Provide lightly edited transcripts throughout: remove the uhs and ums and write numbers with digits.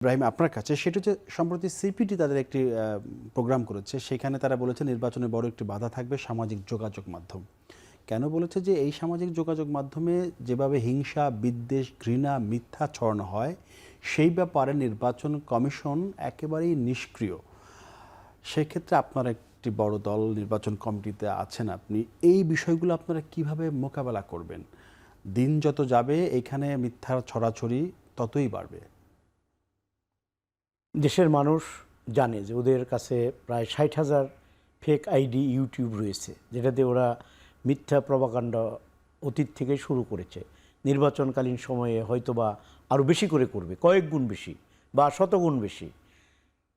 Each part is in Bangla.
ইব্রাহিম আপনার কাছে সেটা হচ্ছে সম্প্রতি সিপিটি তাদের একটি প্রোগ্রাম করেছে, সেখানে তারা বলেছে নির্বাচনে বড় একটি বাধা থাকবে সামাজিক যোগাযোগ মাধ্যম। কেন বলেছে যে এই সামাজিক যোগাযোগ মাধ্যমে যেভাবে হিংসা, বিদ্বেষ, ঘৃণা, মিথ্যা ছড়ানো হয় সেই ব্যাপারে নির্বাচন কমিশন একেবারেই নিষ্ক্রিয়। সেক্ষেত্রে আপনার একটি বড় দল নির্বাচন কমিটিতে আছেন, আপনি এই বিষয়গুলো আপনারা কিভাবে মোকাবেলা করবেন? দিন যত যাবে এখানে মিথ্যা ছড়াছড়ি ততই বাড়বে। দেশের মানুষ জানে যে ওদের কাছে প্রায় ৬০,০০০ ফেক আইডি ইউটিউব রয়েছে, যেটাতে ওরা মিথ্যা প্রপাগান্ডা অতীত থেকে শুরু করেছে। নির্বাচনকালীন সময়ে হয়তোবা আরও বেশি করে করবে, কয়েক গুণ বেশি বা শতগুণ বেশি।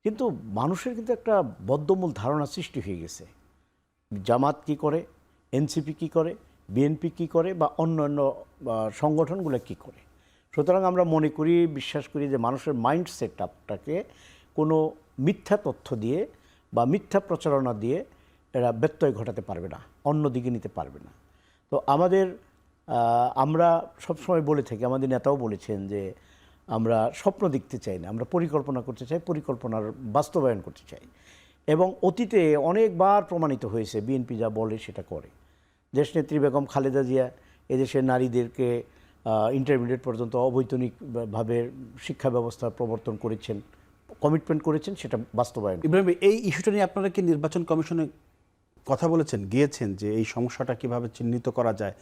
কিন্তু মানুষের কিন্তু একটা বদ্ধমূল ধারণা সৃষ্টি হয়ে গেছে, জামাত কি করে, এনসিপি কি করে, বিএনপি কি করে বা অন্যান্য সংগঠনগুলো কি করে। সুতরাং আমরা মনে করি, বিশ্বাস করি যে মানুষের মাইন্ড সেট আপটাকে কোনো মিথ্যা তথ্য দিয়ে বা মিথ্যা প্রচারণা দিয়ে এরা ব্যত্যয় ঘটাতে পারবে না, অন্য দিকে নিতে পারবে না। তো আমরা সবসময় বলে থাকি, আমাদের নেতাও বলেছেন যে আমরা স্বপ্ন দেখতে চাই না, আমরা পরিকল্পনা করতে চাই, পরিকল্পনার বাস্তবায়ন করতে চাই। এবং অতীতে অনেকবার প্রমাণিত হয়েছে বিএনপি যা বলে সেটা করে। দেশনেত্রী বেগম খালেদা জিয়া এদেশের নারীদেরকে ইন্টারমিডিয়েট পর্যন্ত অবৈতনিকভাবে শিক্ষা ব্যবস্থা প্রবর্তন করেছেন, কমিটমেন্ট করেছেন, সেটা বাস্তবায়ন। ইব্রাহিম, এই ইস্যুটা নিয়ে আপনারা কি নির্বাচন কমিশনে কথা বলেছেন, গিয়েছেন যে এই সমস্যাটা কিভাবে চিহ্নিত করা যায়?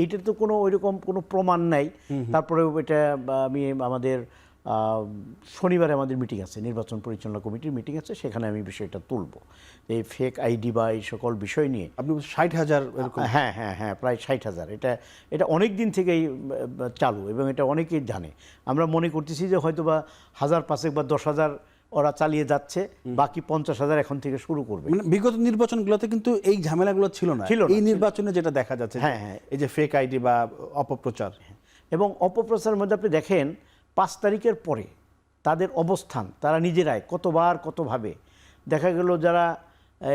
এইটার তো কোনো ওইরকম কোনো প্রমাণ নাই। তারপরেও এটা আমি আমাদের শনিবারে আমাদের মিটিং আছে, নির্বাচন পরিচালনা কমিটির মিটিং আছে, সেখানে আমি বিষয়টা তুলব। এই ফেক আইডি বা এই সকল বিষয় নিয়ে আপনি ৬০,০০০ এরকম? হ্যাঁ হ্যাঁ হ্যাঁ, প্রায় ৬০,০০০। এটা অনেক দিন থেকেই চালু এবং এটা অনেকেই জানে। আমরা মনে করতেছি যে হয়তোবা ১,০০০ বা ১০,০০০ ওরা চালিয়ে যাচ্ছে, বাকি ৫০,০০০ এখন থেকে শুরু করবে। মানে বিগত নির্বাচনগুলোতে কিন্তু এই ঝামেলাগুলো ছিল না, এই নির্বাচনে যেটা দেখা যাচ্ছে, হ্যাঁ হ্যাঁ, এই যে ফেক আইডি বা অপপ্রচার। এবং অপপ্রচারের মধ্যে আপনি দেখেন ৫ তারিখের পরে তাদের অবস্থান, তারা নিজেরাই কতবার কতভাবে দেখা গেল, যারা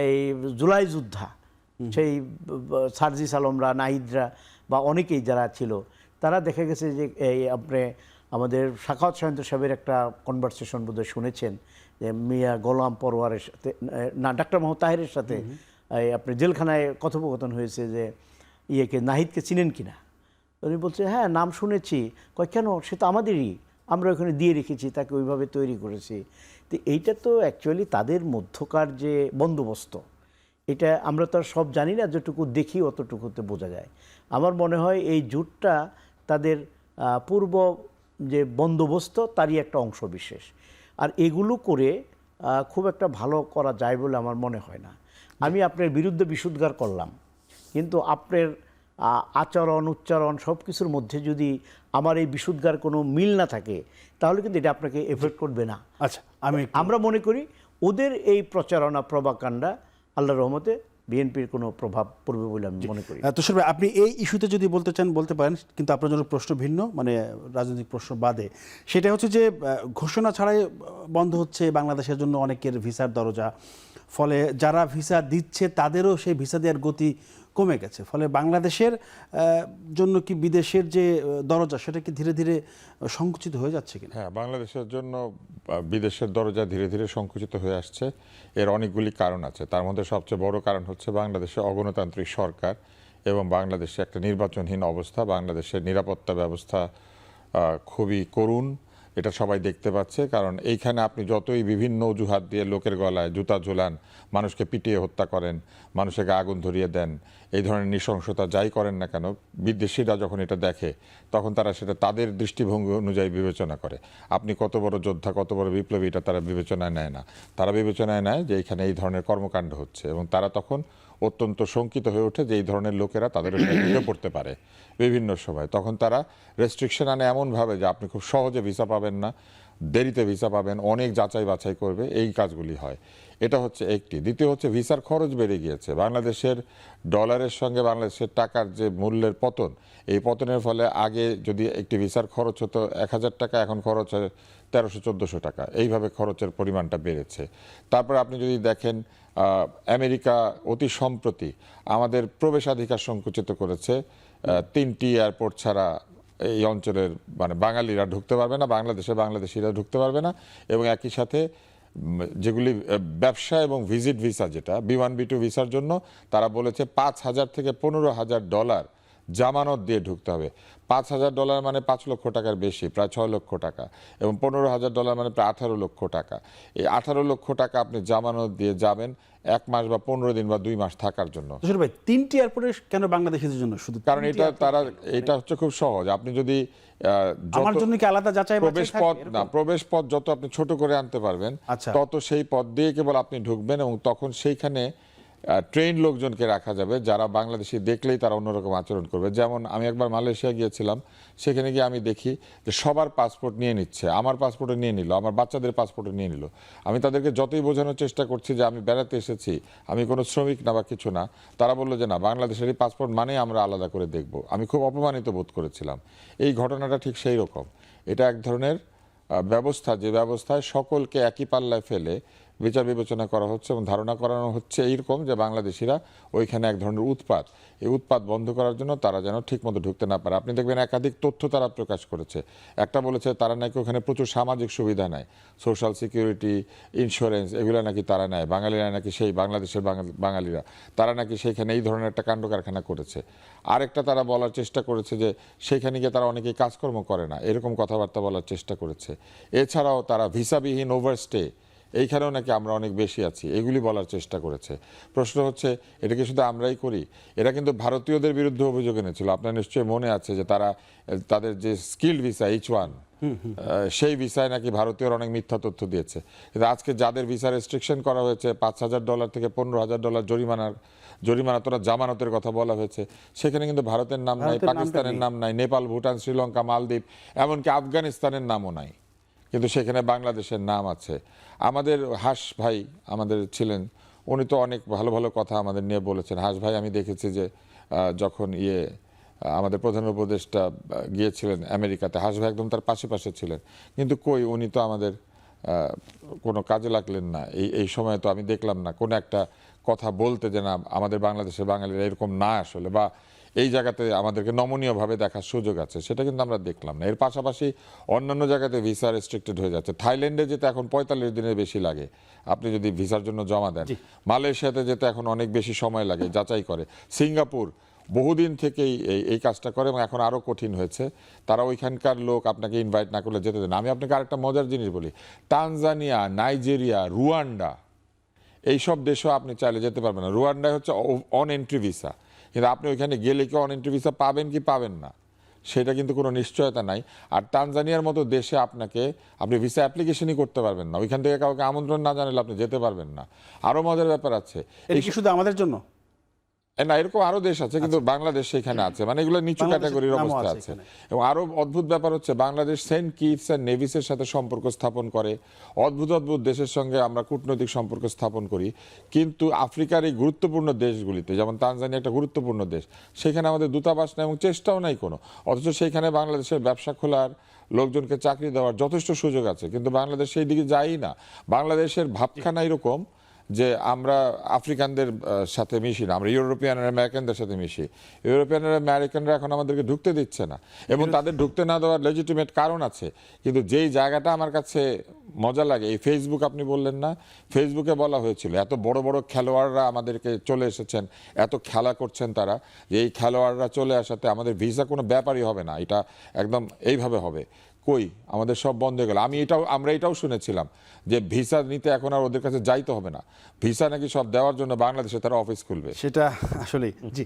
এই জুলাই যোদ্ধা, সেই সার্জিস আলমরা, নাহিদরা বা অনেকেই যারা ছিল, তারা দেখা গেছে যে এই আপনি আমাদের সাখাওয়াত সায়ন্ত সাহেবের একটা কনভারসেশন বোধহয় শুনেছেন, যে মিয়া গোলাম পরোয়ারের সাথে, না, ডাক্তার মোহাম্মদ তাহেরের সাথে আপনি জেলখানায় কথোপকথন হয়েছে যে নাহিদকে চিনেন কিনা। উনি বলছে হ্যাঁ, নাম শুনেছি। কয় কেন, সে তো আমাদেরই, আমরা ওখানে দিয়ে রেখেছি, তাকে ওইভাবে তৈরি করেছি। তো এইটা তো অ্যাকচুয়ালি তাদের মধ্যকার যে বন্দোবস্ত, এটা আমরা তো আর সব জানি না, যতটুকু দেখি অতটুকুতে বোঝা যায়। আমার মনে হয় এই জোটটা তাদের পূর্ব যে বন্দোবস্ত তারই একটা অংশ বিশেষ। আর এগুলো করে খুব একটা ভালো করা যায় বলে আমার মনে হয় না। আমি আপনার বিরুদ্ধে বিশুদ্ধার করলাম, কিন্তু আপনার আচরণ, উচ্চারণ সব কিছুর মধ্যে যদি আমার এই বিশুদ্ধার কোনো মিল না থাকে, তাহলে কিন্তু এটা আপনাকে এফেক্ট করবে না। আচ্ছা, আমরা মনে করি ওদের এই প্রচারণা, প্রভাকাণ্ডা আল্লাহর রহমতে বিএনপির কোনো প্রভাব পড়বে বলে আমি মনে করি। তুষার ভাই, আপনি এই ইস্যুতে যদি বলতে চান বলতে পারেন, কিন্তু আপনার জন্য প্রশ্ন ভিন্ন, মানে রাজনৈতিক প্রশ্ন বাদে। সেটা হচ্ছে যে ঘোষণা ছাড়াই বন্ধ হচ্ছে বাংলাদেশের জন্য অনেকের ভিসার দরজা, ফলে যারা ভিসা দিচ্ছে তাদেরও সেই ভিসা দেওয়ার গতি কমে গেছে। ফলে বাংলাদেশের জন্য কি বিদেশের যে দরজা সেটা কি ধীরে ধীরে সংকুচিত হয়ে যাচ্ছে কিনা? হ্যাঁ, বাংলাদেশের জন্য বিদেশের দরজা ধীরে ধীরে সংকুচিত হয়ে আসছে। এর অনেকগুলি কারণ আছে। তার মধ্যে সবচেয়ে বড় কারণ হচ্ছে বাংলাদেশে অগণতান্ত্রিক সরকার এবং বাংলাদেশে একটা নির্বাচনহীন অবস্থা। বাংলাদেশের নিরাপত্তা ব্যবস্থা খুবই করুণ, এটা সবাই দেখতে পাচ্ছে। কারণ এইখানে আপনি যতই বিভিন্ন অজুহাত দিয়ে লোকের গলায় জুতা ঝোলান, মানুষকে পিটিয়ে হত্যা করেন, মানুষকে আগুন ধরিয়ে দেন, এই ধরনের নৃশংসতা যাই করেন না কেন, বিদেশিরা যখন এটা দেখে তখন তারা সেটা তাদের দৃষ্টিভঙ্গি অনুযায়ী বিবেচনা করে। আপনি কত বড় যোদ্ধা, কত বড় বিপ্লবী, এটা তারা বিবেচনায় নেয় না। তারা বিবেচনায় নেয় যে এখানে এই ধরনের কর্মকাণ্ড হচ্ছে, এবং তারা তখন অত্যন্ত শঙ্কিত হয়ে ওঠে যে এই ধরনের লোকেরা তাদের ঢুকে পড়তে পারে বিভিন্ন সময়। তখন তারা রেস্ট্রিকশন আনে এমনভাবে যে আপনি খুব সহজে ভিসা পাবেন না, দেরিতে ভিসা পাবেন, অনেক যাচাই বাছাই করবে, এই কাজগুলি হয়। এটা হচ্ছে একটি। দ্বিতীয় হচ্ছে ভিসার খরচ বেড়ে গিয়েছে। বাংলাদেশের ডলারের সঙ্গে বাংলাদেশের টাকার যে মূল্যের পতন, এই পতনের ফলে আগে যদি একটি ভিসার খরচ হতো ১,০০০ টাকা, এখন খরচ হয় ১৩০০-১৪০০ টাকা। এইভাবে খরচের পরিমাণটা বেড়েছে। তারপর আপনি যদি দেখেন আমেরিকা অতি সম্প্রতি আমাদের প্রবেশাধিকার সংকুচিত করেছে। ৩টি এয়ারপোর্ট ছাড়া এই অঞ্চলের মানে বাঙালিরা ঢুকতে পারবে না, বাংলাদেশিরা ঢুকতে পারবে না, এবং একই সাথে যেগুলি ব্যবসা এবং ভিজিট ভিসা, যেটা B1 B2 ভিসার জন্য তারা বলেছে $5,000 থেকে $15,000 জামানত দিয়ে ঢুকতে হবে। $5,000 মানে 5 লক্ষ টাকার বেশি, প্রায় 6 লক্ষ টাকা, এবং $15,000 মানে প্রায় 18 লক্ষ টাকা। এই 18 লক্ষ টাকা আপনি জামানত দিয়ে যাবেন 1 মাস বা 15 দিন বা 2 মাস থাকার জন্য। তুষার ভাই, 3টি এয়ারপোর্টে কেন বাংলাদেশিদের জন্য শুধু? কারণ এটা হচ্ছে খুব সহজ। আপনি যদি আমার জন্য কি আলাদা যাচাই প্রবেশ পথ না, প্রবেশ পথ যত আপনি ছোট করে আনতে পারবেন, আচ্ছা। তত সেই পথ দিয়ে কেবল আপনি ঢুকবেন, এবং তখন সেইখানে ট্রেন লোকজনকে রাখা যাবে যারা বাংলাদেশি দেখলেই তারা অন্যরকম আচরণ করবে। যেমন আমি একবার মালয়েশিয়া গিয়েছিলাম, সেখানে গিয়ে আমি দেখি যে সবার পাসপোর্ট নিয়ে নিচ্ছে, আমার পাসপোর্টও নিয়ে নিল, আমার বাচ্চাদের পাসপোর্টও নিয়ে নিল। আমি তাদেরকে যতই বোঝানোর চেষ্টা করছি যে আমি বেড়াতে এসেছি, আমি কোনো শ্রমিক না বা কিছু না, তারা বললো যে না, বাংলাদেশেরই পাসপোর্ট মানেই আমরা আলাদা করে দেখব। আমি খুব অপমানিত বোধ করেছিলাম। এই ঘটনাটা ঠিক সেই রকম। এটা এক ধরনের ব্যবস্থা, যে ব্যবস্থায় সকলকে একই পাল্লায় ফেলে বিচার বিবেচনা করা হচ্ছে এবং ধারণা করানো হচ্ছে এইরকম যে বাংলাদেশিরা ওইখানে এক ধরনের উৎপাত, এই উৎপাত বন্ধ করার জন্য তারা যেন ঠিকমতো ঢুকতে না পারে। আপনি দেখবেন একাধিক তথ্য তারা প্রকাশ করেছে। একটা বলেছে তারা নাকি ওখানে প্রচুর সামাজিক সুবিধা নেয়, সোশ্যাল সিকিউরিটি, ইন্স্যুরেন্স, এগুলো নাকি তারা নেয়। বাঙালিরা নাকি, সেই বাংলাদেশের বাঙালিরা, তারা নাকি সেইখানে এই ধরনের একটা কাণ্ড কারখানা করেছে। আরেকটা তারা বলার চেষ্টা করেছে যে সেইখানে গিয়ে তারা অনেকেই কাজকর্ম করে না, এরকম কথাবার্তা বলার চেষ্টা করেছে। এছাড়াও তারা ভিসাবিহীন ওভারস্টে, এইখানেও নাকি আমরা অনেক বেশি আছি, এগুলি বলার চেষ্টা করেছে। প্রশ্ন হচ্ছে, এটা কি শুধু আমরাই করি? এরা কিন্তু ভারতীয়দের বিরুদ্ধে অভিযোগ এনেছিল। আপনার নিশ্চয়ই মনে আছে যে তারা তাদের যে স্কিল্ড ভিসা H1, সেই ভিসায় নাকি ভারতীয়রা অনেক মিথ্যা তথ্য দিয়েছে। কিন্তু আজকে যাদের ভিসা রেস্ট্রিকশন করা হয়েছে, $5,000 থেকে $15,000 জরিমানা তোরা জামানতের কথা বলা হয়েছে, সেখানে কিন্তু ভারতের নাম নাই, পাকিস্তানের নাম নাই, নেপাল, ভুটান, শ্রীলঙ্কা, মালদ্বীপ, এমনকি আফগানিস্তানের নামও নাই, কিন্তু সেখানে বাংলাদেশের নাম আছে। আমাদের হাস ভাই আমাদের ছিলেন, উনি তো অনেক ভালো ভালো কথা আমাদের নিয়ে বলেছেন। হাস ভাই, আমি দেখেছি যে যখন আমাদের প্রধান উপদেষ্টা গিয়েছিলেন আমেরিকাতে, হাস ভাই একদম তার পাশে ছিলেন, কিন্তু কই, উনি তো আমাদের কোনো কাজে লাগলেন না। এই সময় তো আমি দেখলাম না কোনো একটা কথা বলতে, যে না, আমাদের বাংলাদেশের বাঙালিরা এরকম না আসলে, বা এই জায়গাতে আমাদেরকে নমনীয়ভাবে দেখার সুযোগ আছে, সেটা কিন্তু আমরা দেখলাম না। এর পাশাপাশি অন্যান্য জায়গাতে ভিসা রেস্ট্রিক্টেড হয়ে যাচ্ছে। থাইল্যান্ডে যেতে এখন 45 দিনের বেশি লাগে আপনি যদি ভিসার জন্য জমা দেন। মালয়েশিয়াতে যেতে এখন অনেক বেশি সময় লাগে, যাচাই করে। সিঙ্গাপুর বহুদিন থেকেই এই কাজটা করে, এবং এখন আরও কঠিন হয়েছে। তারা ওইখানকার লোক আপনাকে ইনভাইট না করলে যেতে দেন। আমি আপনাকে আরেকটা মজার জিনিস বলি, তানজানিয়া, নাইজেরিয়া, রুয়ান্ডা, এইসব দেশেও আপনি চাইলে যেতে পারবেন না। রুয়ান্ডায় হচ্ছে অন এন্ট্রি ভিসা, কিন্তু আপনি ওইখানে গেলে কি অন এন্ট্রি ভিসা পাবেন কি পাবেন না, সেটা কিন্তু কোনো নিশ্চয়তা নাই। আর তানজানিয়ার মতো দেশে আপনি ভিসা অ্যাপ্লিকেশনই করতে পারবেন না, ওইখান থেকে কাউকে আমন্ত্রণ না জানালে আপনি যেতে পারবেন না। আরও মজার ব্যাপার আছে, এটা কি শুধু আমাদের জন্য? না, এরকম আরো দেশ আছে, কিন্তু বাংলাদেশ সেখানে আছে, মানে এগুলো নিচু ক্যাটাগরির অবস্থা আছে। এবং আরো অদ্ভুত ব্যাপার হচ্ছে, বাংলাদেশ সেন্ট কিটস এন্ড নেভিসের সাথে সম্পর্ক স্থাপন করে, অদ্ভুত দেশের সঙ্গে আমরা কূটনৈতিক সম্পর্ক স্থাপন করি, কিন্তু আফ্রিকার এই গুরুত্বপূর্ণ দেশগুলিতে, যেমন তানজানিয়া একটা গুরুত্বপূর্ণ দেশ, সেখানে আমাদের দূতাবাস নাই এবং চেষ্টাও নাই কোনো। অথচ সেইখানে বাংলাদেশের ব্যবসা খোলার, লোকজনকে চাকরি দেওয়ার যথেষ্ট সুযোগ আছে, কিন্তু বাংলাদেশ সেই দিকে যায়ই না। বাংলাদেশের ভাবখানা এরকম যে আমরা আফ্রিকানদের সাথে মিশি না, আমরা ইউরোপিয়ান আর আমেরিকানদের সাথে মিশি। ইউরোপিয়ান আর আমেরিকানরা এখন আমাদেরকে ঢুকতে দিচ্ছে না, এবং তাদের ঢুকতে না দেওয়ার লেজিটিমেট কারণ আছে। কিন্তু যেই জায়গাটা আমার কাছে মজা লাগে, এই ফেসবুক, আপনি বললেন না, ফেসবুকে বলা হয়েছিল এত বড় বড় খেলোয়াড়রা আমাদেরকে চলে এসেছেন, এত খেলা করছেন তারা, যে এই খেলোয়াড়রা চলে আসাতে আমাদের ভিসা কোনো ব্যাপারই হবে না, এটা একদম এইভাবে হবে। কই, আমাদের সব বন্ধ হয়ে গেল। আমরা এটাও শুনেছিলাম যে ভিসা নিতে এখন আর ওদের কাছে যাইতে হবে না, ভিসা নাকি সব দেওয়ার জন্য বাংলাদেশে তারা অফিস খুলবে। সেটা আসলে জি